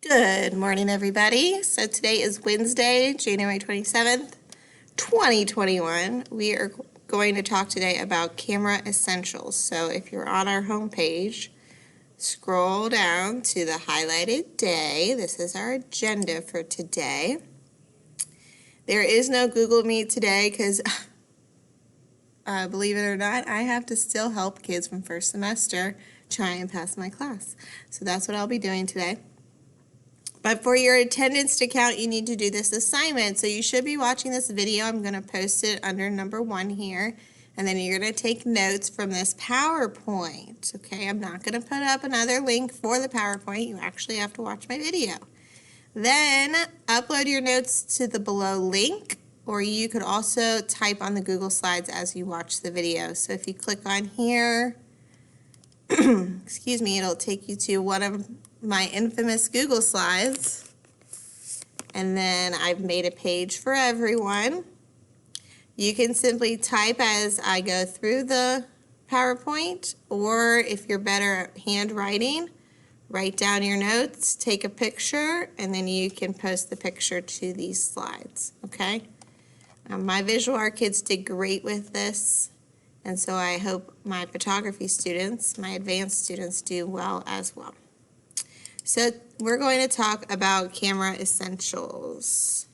Good morning, everybody. So today is Wednesday, January 27th, 2021. We are going to talk today about camera essentials. So if you're on our homepage, scroll down to the highlighted day. This is our agenda for today. There is no Google Meet today because, believe it or not, I have to still help kids from first semester try and pass my class. So that's what I'll be doing today. But for your attendance to count, you need to do this assignment. So you should be watching this video. I'm going to post it under number 1 here. And then you're going to take notes from this PowerPoint. Okay, I'm not going to put up another link for the PowerPoint. You actually have to watch my video. Then upload your notes to the below link, or you could also type on the Google Slides as you watch the video. So if you click on here, excuse me, it'll take you to one of my infamous Google Slides, and then I've made a page for everyone. You can simply type as I go through the PowerPoint, or if you're better at handwriting, write down your notes, take a picture, and then you can post the picture to these slides, okay? My visual art kids did great with this, and so I hope my photography students, my advanced students, do well as well. So we're going to talk about camera essentials.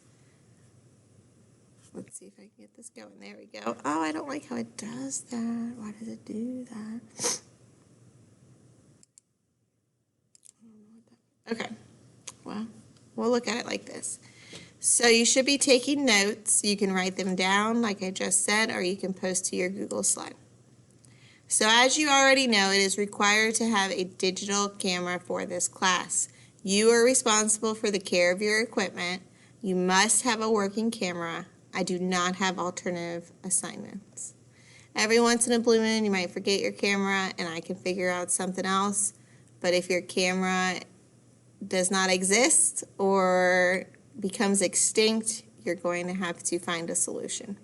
Let's see if I can get this going. There we go. Oh, I don't like how it does that. Why does it do that? Okay, well, we'll look at it like this. So you should be taking notes. You can write them down like I just said, or you can post to your Google slide. So as you already know, it is required to have a digital camera for this class. You are responsible for the care of your equipment. You must have a working camera. I do not have alternative assignments. Every once in a blue moon, you might forget your camera and I can figure out something else. But if your camera does not exist or becomes extinct, you're going to have to find a solution.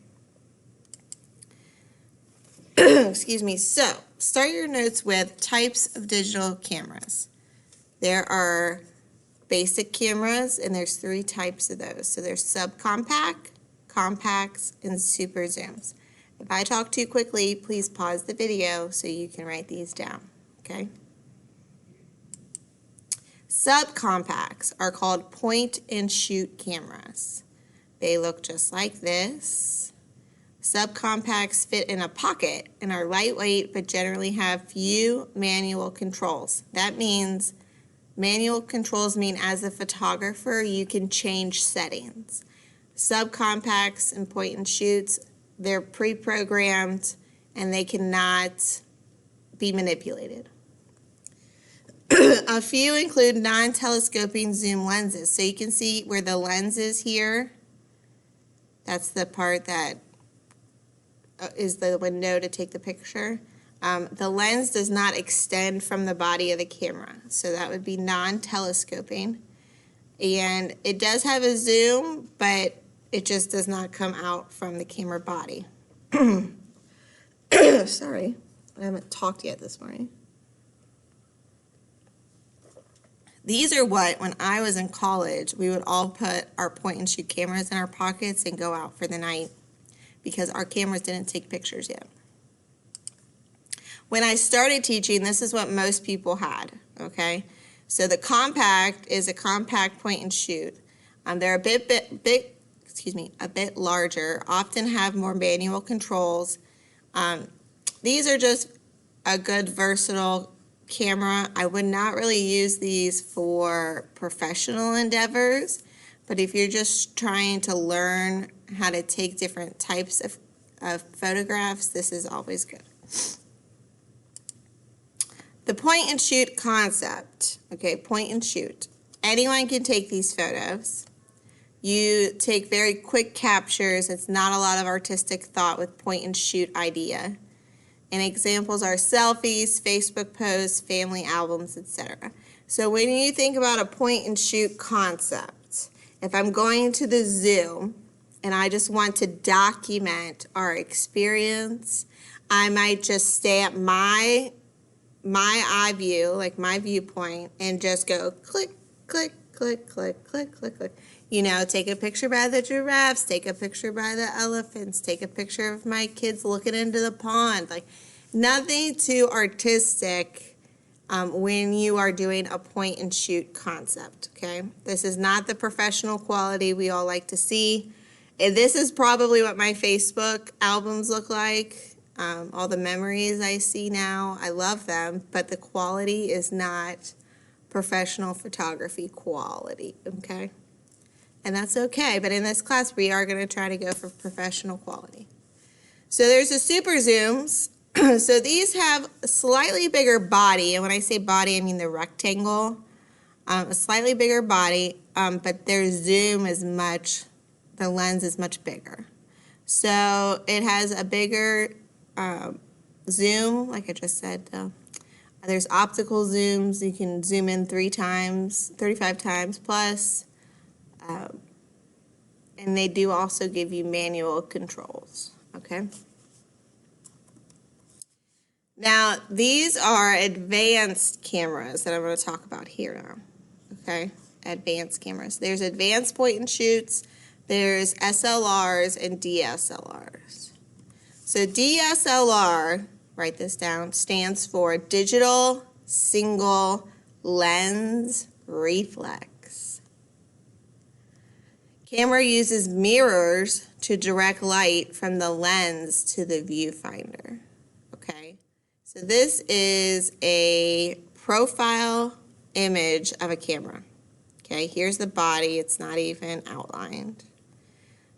Excuse me. So, start your notes with types of digital cameras. There are basic cameras, and there's 3 types of those. So there's subcompact, compacts, and super zooms. If I talk too quickly, please pause the video so you can write these down, okay? Subcompacts are called point-and-shoot cameras. They look just like this. Subcompacts fit in a pocket and are lightweight but generally have few manual controls. That means manual controls mean as a photographer you can change settings. Subcompacts and point-and-shoots, they're pre-programmed and they cannot be manipulated. A few include non-telescoping zoom lenses. So you can see where the lens is here. That's the part that is the window to take the picture. The lens does not extend from the body of the camera, so that would be non-telescoping. And it does have a zoom, but it just does not come out from the camera body. Sorry, I haven't talked yet this morning. These are what, when I was in college, we would all put our point-and-shoot cameras in our pockets and go out for the night, because our cameras didn't take pictures yet. When I started teaching, this is what most people had, okay? So the compact is a compact point and shoot. They're a bit larger, often have more manual controls. These are just a good versatile camera. I would not really use these for professional endeavors, but if you're just trying to learn how to take different types of photographs, this is always good. The point and shoot concept, okay, point and shoot. Anyone can take these photos. You take very quick captures. It's not a lot of artistic thought with point and shoot idea. And examples are selfies, Facebook posts, family albums, etc. So when you think about a point and shoot concept, if I'm going to the zoo and I just want to document our experience, I might just stay at my eye view, like my viewpoint, and just go click, click, click, click, click, click, click. You know, take a picture by the giraffes, take a picture by the elephants, take a picture of my kids looking into the pond. Like, nothing too artistic when you are doing a point and shoot concept, okay? This is not the professional quality we all like to see. And this is probably what my Facebook albums look like. All the memories I see now, I love them, but the quality is not professional photography quality, okay? And that's okay, but in this class we are going to try to go for professional quality. So there's the super zooms. So these have a slightly bigger body, and when I say body I mean the rectangle, a slightly bigger body, but their zoom is the lens is much bigger. So it has a bigger zoom, like I just said. There's optical zooms. You can zoom in 3 times, 35 times plus. And they do also give you manual controls, okay? Now, these are advanced cameras that I'm going to talk about here now, okay? Advanced cameras. There's advanced point and shoots, there's SLRs and DSLRs. So DSLR, write this down, stands for Digital Single Lens Reflex. Camera uses mirrors to direct light from the lens to the viewfinder, okay? So this is a profile image of a camera, okay? Here's the body, it's not even outlined.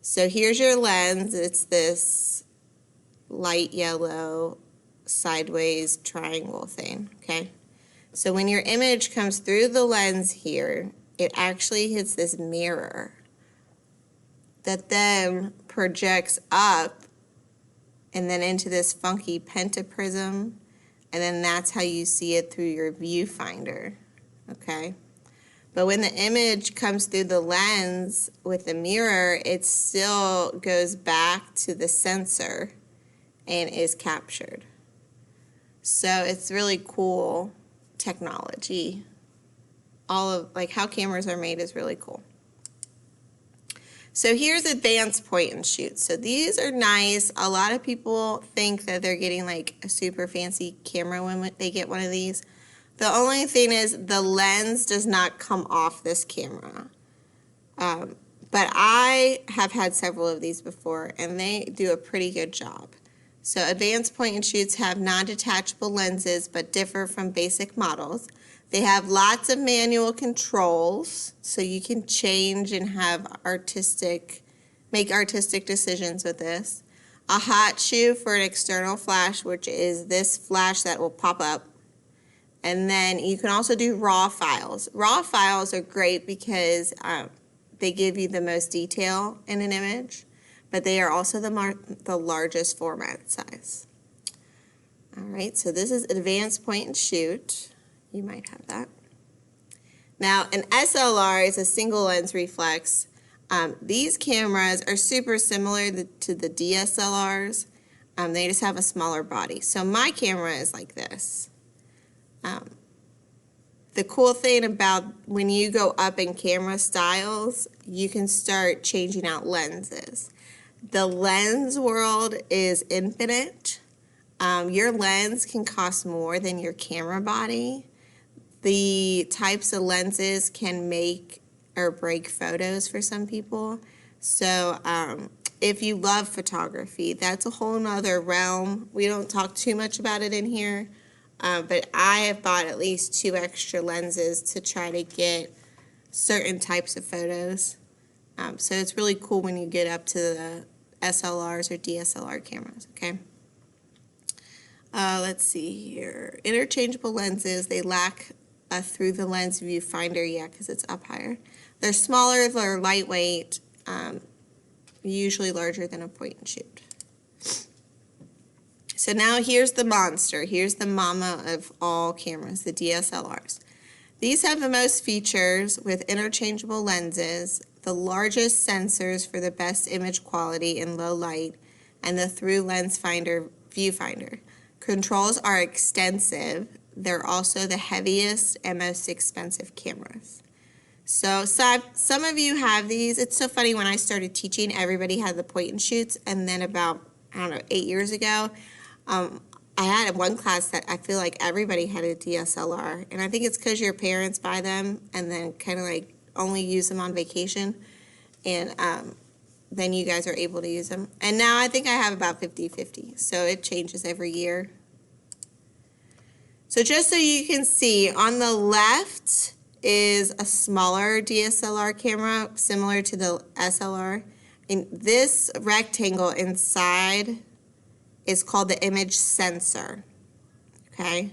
So here's your lens, it's this light yellow sideways triangle thing, okay? So when your image comes through the lens here, it actually hits this mirror that then projects up and then into this funky pentaprism, and then that's how you see it through your viewfinder, okay? But when the image comes through the lens with the mirror, it still goes back to the sensor and is captured. So it's really cool technology. All of, like, how cameras are made is really cool. So here's advanced point and shoot. So these are nice. A lot of people think that they're getting like a super fancy camera when they get one of these. The only thing is the lens does not come off this camera. But I have had several of these before and they do a pretty good job. So advanced point and shoots have non-detachable lenses but differ from basic models. They have lots of manual controls, so you can change and have make artistic decisions with this. A hot shoe for an external flash, which is this flash that will pop up. And then you can also do raw files. Raw files are great because they give you the most detail in an image, but they are also the largest format size. All right, so this is advanced point and shoot. You might have that. Now, an SLR is a single lens reflex. These cameras are super similar to the DSLRs. They just have a smaller body. So my camera is like this. The cool thing about when you go up in camera styles, you can start changing out lenses. The lens world is infinite. Your lens can cost more than your camera body. The types of lenses can make or break photos for some people. So if you love photography, that's a whole nother realm. We don't talk too much about it in here, but I have bought at least 2 extra lenses to try to get certain types of photos. So it's really cool when you get up to the SLRs or DSLR cameras, okay? Let's see here. Interchangeable lenses, they lack a through the lens viewfinder, yeah, because it's up higher. They're smaller, they're lightweight, usually larger than a point and shoot. So now here's the monster. Here's the mama of all cameras, the DSLRs. These have the most features with interchangeable lenses, the largest sensors for the best image quality in low light, and the through lens finder viewfinder. Controls are extensive. They're also the heaviest and most expensive cameras. So some of you have these. It's so funny, when I started teaching, everybody had the point and shoots, and then about, I don't know, 8 years ago, I had one class that I feel like everybody had a DSLR, and I think it's because your parents buy them and then kind of like only use them on vacation, and then you guys are able to use them. And now I think I have about 50-50, so it changes every year. So just so you can see, on the left is a smaller DSLR camera, similar to the SLR. And this rectangle inside is called the image sensor, okay?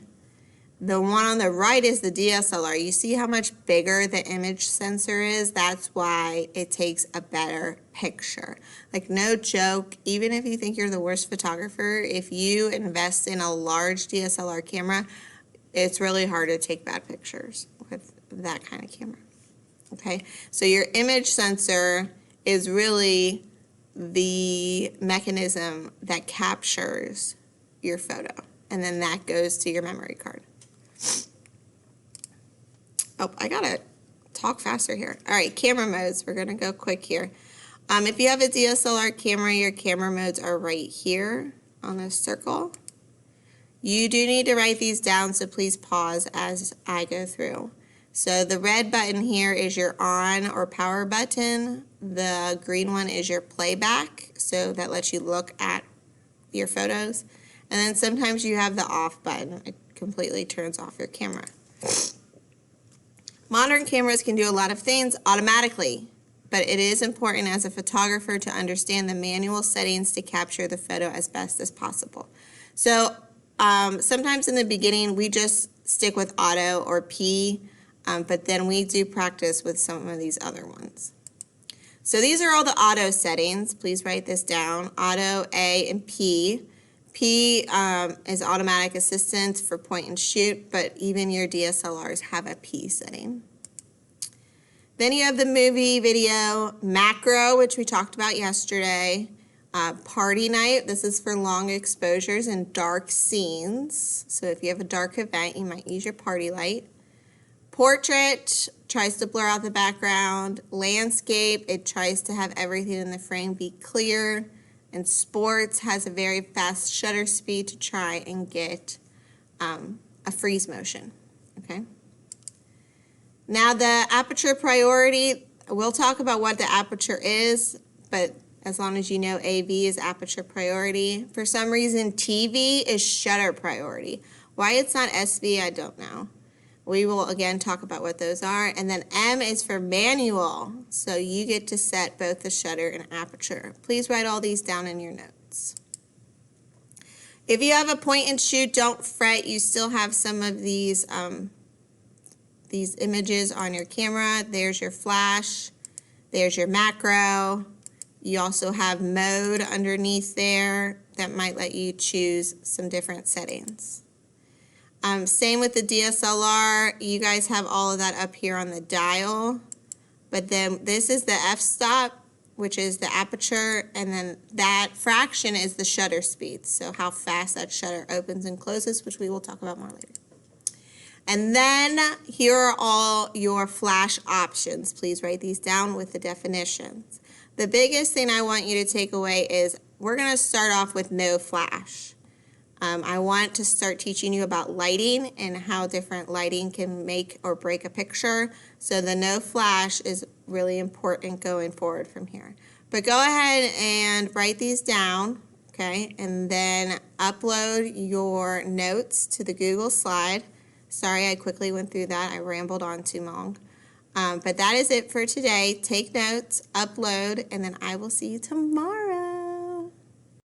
The one on the right is the DSLR. You see how much bigger the image sensor is? That's why it takes a better picture. Like, no joke, even if you think you're the worst photographer, if you invest in a large DSLR camera, it's really hard to take bad pictures with that kind of camera, okay? So your image sensor is really the mechanism that captures your photo, and then that goes to your memory card. Oh, I gotta talk faster here. All right, camera modes. We're gonna go quick here. If you have a DSLR camera, your camera modes are right here on this circle. You do need to write these down, so please pause as I go through. So the red button here is your on or power button. The green one is your playback, so that lets you look at your photos. And then sometimes you have the off button. It completely turns off your camera. Modern cameras can do a lot of things automatically, but it is important as a photographer to understand the manual settings to capture the photo as best as possible. So sometimes in the beginning we just stick with auto or P, but then we do practice with some of these other ones. So these are all the auto settings. Please write this down. Auto, A, and P. P is automatic assistant for point and shoot, but even your DSLRs have a P setting. Then you have the movie, video, macro, which we talked about yesterday. Party night, this is for long exposures and dark scenes. So if you have a dark event, you might use your party light. Portrait tries to blur out the background. Landscape, it tries to have everything in the frame be clear. And sports has a very fast shutter speed to try and get a freeze motion, okay? Now the aperture priority, we'll talk about what the aperture is, but as long as you know AV is aperture priority. For some reason, TV is shutter priority. Why it's not SV, I don't know. We will again talk about what those are. And then M is for manual. So you get to set both the shutter and aperture. Please write all these down in your notes. If you have a point and shoot, don't fret. You still have some of these images on your camera. There's your flash. There's your macro. You also have mode underneath there that might let you choose some different settings. Same with the DSLR. You guys have all of that up here on the dial. But then this is the f-stop, which is the aperture, and then that fraction is the shutter speed. So how fast that shutter opens and closes, which we will talk about more later. And then here are all your flash options. Please write these down with the definitions. The biggest thing I want you to take away is we're going to start off with no flash. I want to start teaching you about lighting and how different lighting can make or break a picture. So the no flash is really important going forward from here. But go ahead and write these down, okay? And then upload your notes to the Google Slide. Sorry, I quickly went through that. I rambled on too long. But that is it for today. Take notes, upload, and then I will see you tomorrow.